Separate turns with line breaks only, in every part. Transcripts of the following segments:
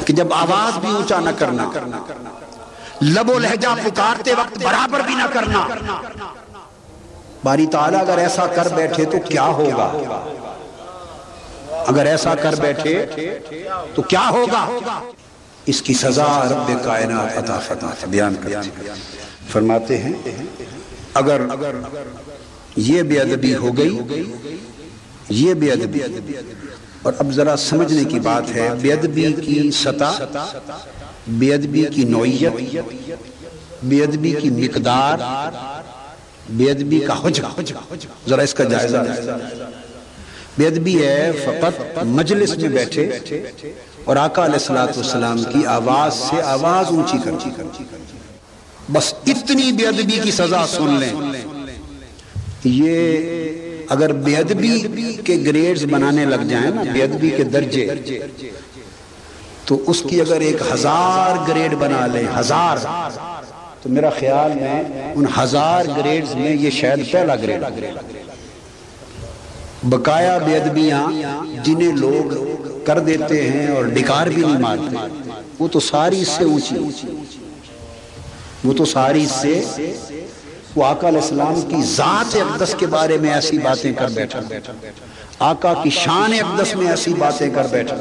کہ جب آواز بھی اونچا نہ کرنا، لب و لہجہ پکارتے وقت برابر بھی نہ کرنا۔ باری تعالیٰ اگر ایسا کر بیٹھے تو کیا ہوگا؟ اگر ایسا کر بیٹھے تو کیا ہوگا؟ اس کی سزا رب کائنات عطا فرماتے بیان کرتے فرماتے ہیں اگر یہ بے ادبی ہو گئی، یہ بے ادبی، اور اب ذرا سمجھنے کی بات ہے بے ادبی کی سطح، بے ادبی کی نوعیت، بے ادبی کی مقدار، بے ادبی کا حجم، ذرا اس کا جائزہ لیں۔ بے ادبی ہے فقط مجلس میں بیٹھے اور آقا علیہ السلام کی آواز سے آواز اونچی کرنی، بس اتنی بے ادبی کی سزا سن لیں۔ یہ اگر بے ادبی کے گریڈز بنانے لگ جائیں نا، بے ادبی کے درجے، تو اس کی اگر 1000 گریڈ بنا لیں، 1000، تو میرا خیال میں ان 1000 گریڈز میں یہ شاید پہلا گریڈ۔ بقایا بے ادبیاں جنہیں لوگ کر دیتے ہیں اور ڈکار بھی نہیں مارتے، وہ تو ساری اس سے اونچی، وہ تو ساری اس سے، وہ آقا علیہ السلام کی ذات اقدس کے بارے میں ایسی باتیں کر بیٹھا، آقا کی شان اقدس میں ایسی باتیں کر بیٹھا۔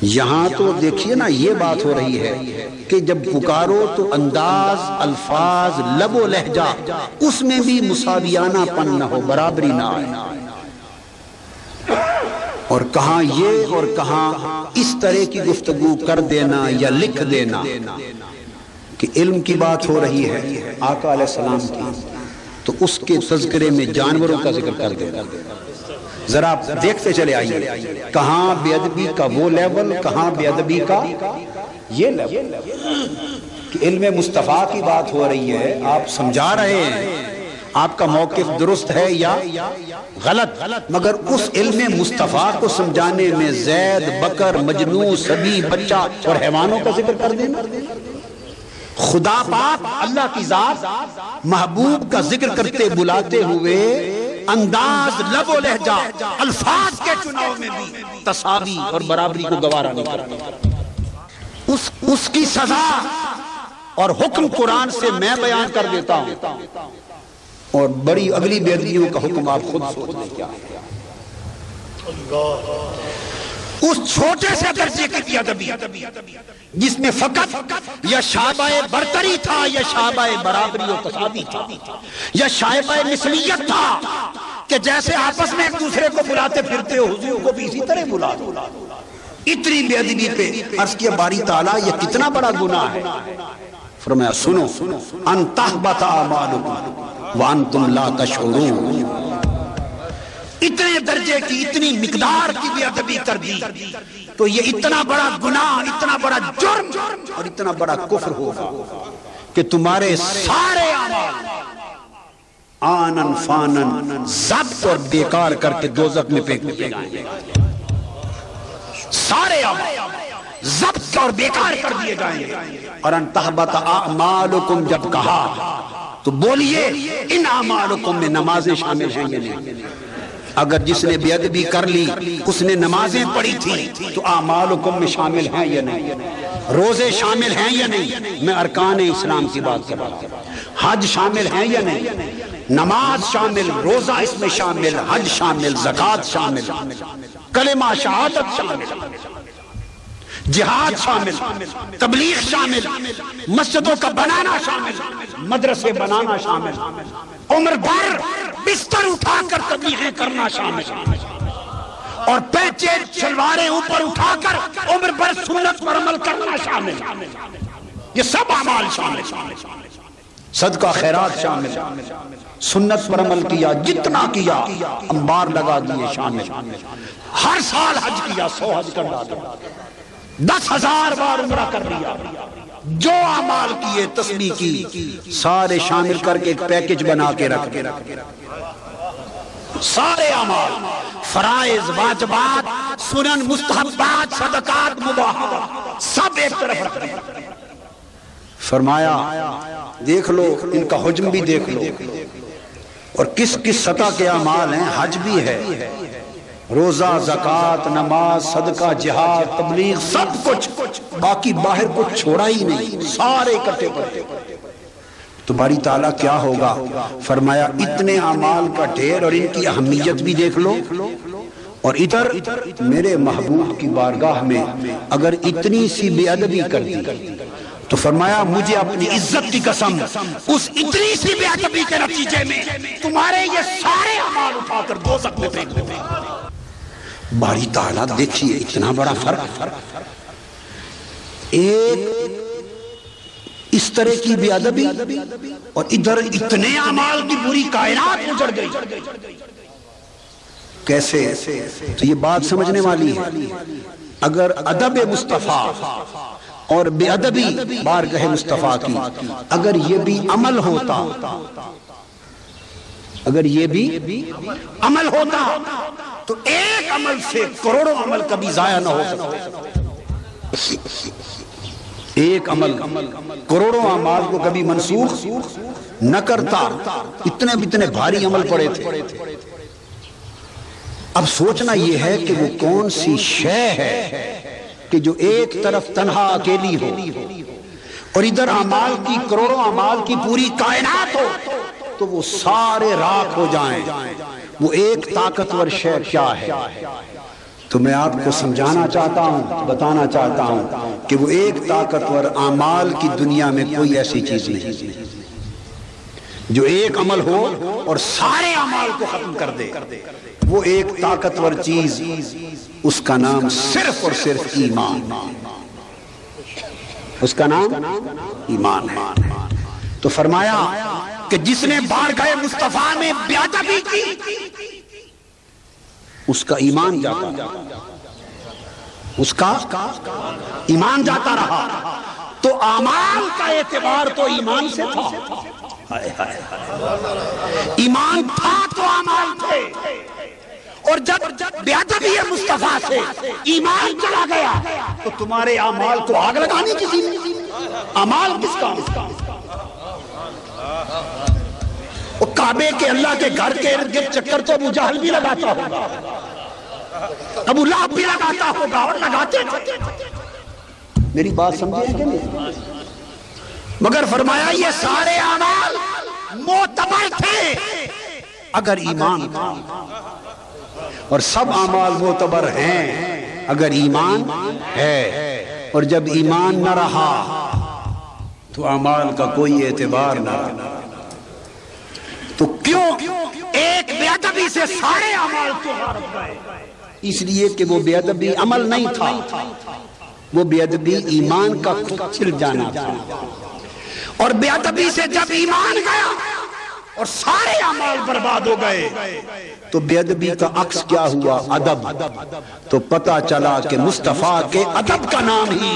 یہاں تو دیکھیے نا یہ بات ہو رہی ہے کہ جب پکارو تو انداز، الفاظ، لب و لہجہ اس میں بھی مساویانہ پن نہ ہو، برابری نہ آئے، اور کہاں یہ اور کہاں اس طرح کی گفتگو کر دینا یا لکھ دینا کہ علم کی بات ہو رہی ہے آقا علیہ السلام کی، تو اس کے تذکرے میں جانوروں کا ذکر کر دینا۔ ذرا آپ دیکھتے چلے آئیے کہاں بے ادبی کا وہ لیول، کہاں بے ادبی کا یہ لیول، کہ علم مصطفیٰ کی بات ہو رہی ہے، آپ سمجھا رہے ہیں، آپ کا موقف درست ہے یا غلط، مگر اس علم مصطفیٰ کو سمجھانے میں زید، بکر، مجنوں، صبی، بچہ اور حیوانوں کا ذکر کر دینا۔ خدا پاک اللہ کی ذات محبوب کا ذکر کرتے بلاتے ہوئے انداز، لب و لہجہ، الفاظ کے چناؤ میں بھی تساوی اور برابری کو گوارا نہیں کرتا۔ اس کی سزا اور حکم قرآن سے میں بیان کر دیتا ہوں، اور بڑی اگلی بے ادبیوں کا حکم آپ خود سوچ لیں کیا ہے۔ اس چھوٹے سے درجے کی بے ادبی جس میں فقط یا شائبہ برتری تھا، یا شائبہ برابری و تساوی تھا، یا شائبہ مثلیت تھا کہ جیسے آپس میں ایک دوسرے کو بلاتے پھرتے ہو، حضور کو بھی اسی طرح بلا دو۔ اتنی بے ادبی پہ عرض کیا باری تعالیٰ یہ کتنا بڑا گناہ ہے۔ فرمایا سنو، ان تحبط اعمالکم وانتم لا تشعرون، اتنے درجے کی، اتنی مقدار کی بے ادبی کر دی تو یہ اتنا بڑا گناہ، اتنا بڑا جرم اور اتنا بڑا کفر ہوگا کہ تمہارے سارے اعمال آنن فانن ضبط اور بیکار کر کے دوزخ میں پھینک دیے جائیں گے۔ سارے اعمال ضبط اور بیکار کر دیے جائیں گے۔ اور ان تحبط اعمالکم جب کہا تو بولیے ان اعمالکم میں نمازیں شامل ہیں یا نہیں؟ اگر جس نے بے ادبی کر لی اس نے نمازیں پڑھی تھی تو اعمالکم میں شامل ہیں یا نہیں؟ روزے شامل ہیں یا نہیں؟ میں ارکان اسلام کی بات کر رہا ہوں۔ حج شامل ہیں یا نہیں؟ نماز شامل، روزہ اس میں شامل، حج شامل، زکوٰۃ شامل، کلمہ شہادت شامل، جہاد شامل، تبلیغ شامل، مسجدوں کا بنانا شامل، مدرسے بنانا شامل، عمر بھر بستر اٹھا کر تبلیغیں کرنا شامل، اور پیچے شلواریں اوپر اٹھا کر عمر بھر سنت پر عمل کرنا شامل، یہ سب اعمال شامل، صدقہ خیرات شامل، سنت پر عمل کیا، جتنا کیا انبار لگا دیے شامل، ہر سال حج کیا، 100 حج کر ڈالا، 10,000 بار عمرہ کر لیا، جو اعمال کیے تسبیح کی سارے شامل کر کے ایک پیکج بنا کے رکھ دیا۔ سارے اعمال، فرائض، واجبات، سنن، مستحبات، صدقات، مباحات، سب ایک طرف رکھ دیا۔ فرمایا دیکھ لو ان کا حجم بھی دیکھ لو اور کس کس سطح کے اعمال ہیں۔ حج بھی ہے، روزہ، زکوٰۃ، نماز، صدقہ، جہاد، تبلیغ، سب کچھ، باقی باہر کچھ چھوڑا ہی نہیں، سارے اکٹھے کرتے۔ تو باری تعالیٰ کیا ہوگا؟ فرمایا اتنے اعمال کا ڈھیر اور ان کی اہمیت بھی دیکھ لو، اور ادھر میرے محبوب کی بارگاہ میں اگر اتنی سی بے ادبی کر دی تو فرمایا مجھے اپنی عزت کی قسم اس اتنی سی بے ادبی کے نتیجے میں تمہارے یہ سارے اعمال اٹھا کر دوزخ میں پھینک دوں۔ باری تعالیٰ دیکھیے اتنا بڑا فرق، ایک اس طرح کی بے ادبی اور ادھر اتنے اعمال کی پوری کائنات اجڑ گئی۔ کیسے؟ تو یہ بات سمجھنے والی ہے، اگر ادب مصطفیٰ اور بے ادبی بارگاہ مصطفیٰ کی اگر یہ بھی عمل ہوتا، اگر یہ بھی عمل ہوتا تو ایک عمل سے کروڑوں عمل کبھی ضائع نہ ہو سکتے۔ ایک عمل کروڑوں اعمال کو کبھی منسوخ نہ کرتا، اتنے بھاری عمل پڑے تھے۔ اب سوچنا یہ ہے کہ وہ کون سی شے ہے کہ جو ایک طرف تنہا اکیلی ہو اور ادھر اعمال کی کروڑوں اعمال کی پوری کائنات ہو تو وہ سارے راکھ ہو جائیں۔ وہ ایک طاقتور شے کیا ہے؟ تو میں آپ کو سمجھانا چاہتا ہوں، بتانا چاہتا ہوں کہ وہ ایک طاقتور اعمال کی دنیا میں کوئی ایسی چیز نہیں جو ایک عمل ہو اور سارے اعمال کو ختم کر دے۔ وہ ایک طاقتور چیز، اس کا نام صرف اور صرف ایمان، اس کا نام ایمان ہے۔ تو فرمایا کہ جس نے بارگاہ مصطفیٰ میں بے ادبی کی اس کا ایمان جاتا، اس کا ایمان جاتا رہا۔ تو اعمال کا اعتبار تو ایمان سے تھا، ایمان تھا تو اعمال تھے، اور جب بے ادبی مصطفیٰ سے ایمان چلا گیا تو تمہارے اعمال کو آگ لگانی کسی نے؟ اعمال کس کا؟ وہ کعبے کے اللہ کے گھر کے ارد گرد چکر تو ابو جہل بھی لگاتا ہوگا، ابو لہب بھی لگاتا ہوگا، اور لگاتے تھے۔ میری بات سمجھے ہیں کہ نہیں؟ مگر فرمایا یہ سارے اعمال معتبر تھے اگر ایمان تھا، اور سب اعمال معتبر ہیں اگر ایمان ہے، اور جب ایمان نہ رہا تو اعمال کا کوئی اعتبار نہ رہا۔ تو کیوں ایک بے ادبی سے سارے اعمال کیوں غارت گئے؟ اس لیے کہ وہ بے ادبی عمل نہیں تھا، وہ بے ادبی ایمان کا کچل جانا تھا، اور بے ادبی سے جب ایمان گیا اور سارے اعمال برباد ہو گئے تو بے ادبی کا عکس کیا ہوا؟ ادب۔ تو پتہ چلا کہ مصطفیٰ کے ادب کا نام ہی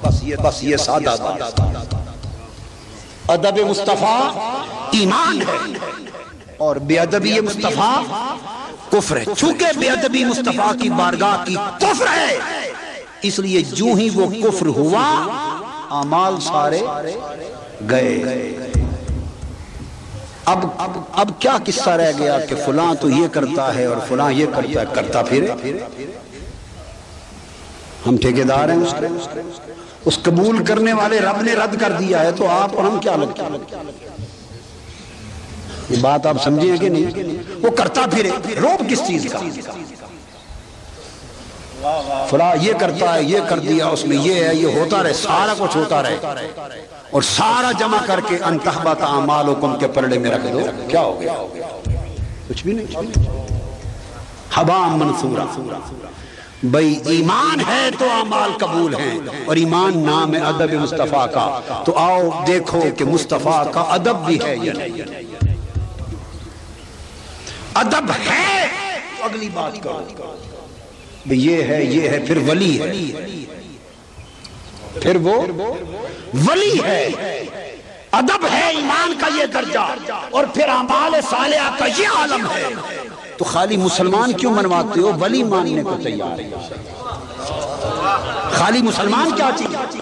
بس یہ سادہ بات، ادب مصطفیٰ ایمان ہے اور بے ادبی مصطفیٰ کفر ہے۔ چونکہ بے ادبی مصطفیٰ کی بارگاہ کی کفر ہے، اس لیے جو ہی وہ کفر ہوا اعمال سارے گئے۔ اب کیا قصہ رہ گیا کہ فلاں تو یہ کرتا ہے اور فلاں یہ کرتا ہے، کرتا پھر ہم ٹھیکیدار ہیں اس قبول کرنے والے رب نے رد کر دیا ہے، تو آپ اور ہم کیا لگتا ہے؟ یہ بات آپ سمجھیں کہ نہیں؟ وہ کرتا پھرے، روب کس چیز کا؟ فلاں یہ کرتا ہے، یہ کر دیا، اس میں یہ ہے، یہ ہوتا رہے، سارا کچھ ہوتا رہے، اور سارا جمع کر کے ان تحبط اعمالکم کے پلڑے میں رکھ دو، کیا ہو گیا؟ کچھ بھی نہیں، حباء منثورا۔ بھئی ایمان ہے تو اعمال قبول ہیں، اور ایمان نام ہے ادب مصطفیٰ کا۔ تو آؤ دیکھو کہ مصطفیٰ کا ادب بھی ہے یا نہیں۔ ادب ہے تو اگلی بات کرو، یہ ہے، پھر ولی ہے، پھر وہ ولی ہے۔ ادب ہے ایمان کا یہ درجہ، اور پھر اعمال صالحہ کا یہ عالم ہے۔ تو خالی مسلمان کیوں منواتے ہو؟ ولی ماننے کو تیار ہے۔ خالی مسلمان کیا چیز؟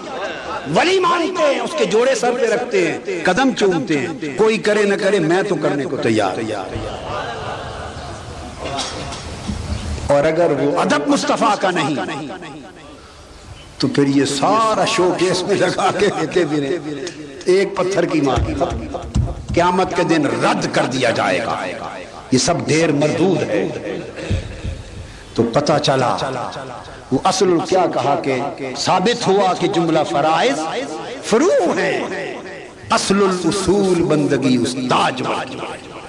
ولی مانتے ہیں، اس کے جوڑے سر پہ رکھتے ہیں، قدم چومتے ہیں، کوئی کرے نہ کرے میں تو کرنے کو تیار۔ اور اگر وہ ادب مصطفیٰ کا نہیں تو پھر یہ سارا شو کیس میں لگا کے دیتے بھی رہے، ایک پتھر کی مار، قیامت کے دن رد کر دیا جائے گا، یہ سب دیر مردود ہے۔ تو پتہ چلا وہ اصل کیا کہا کہ ثابت ہوا کہ جملہ فرائض فروع ہیں، اصل الاصول بندگی استاج واجب۔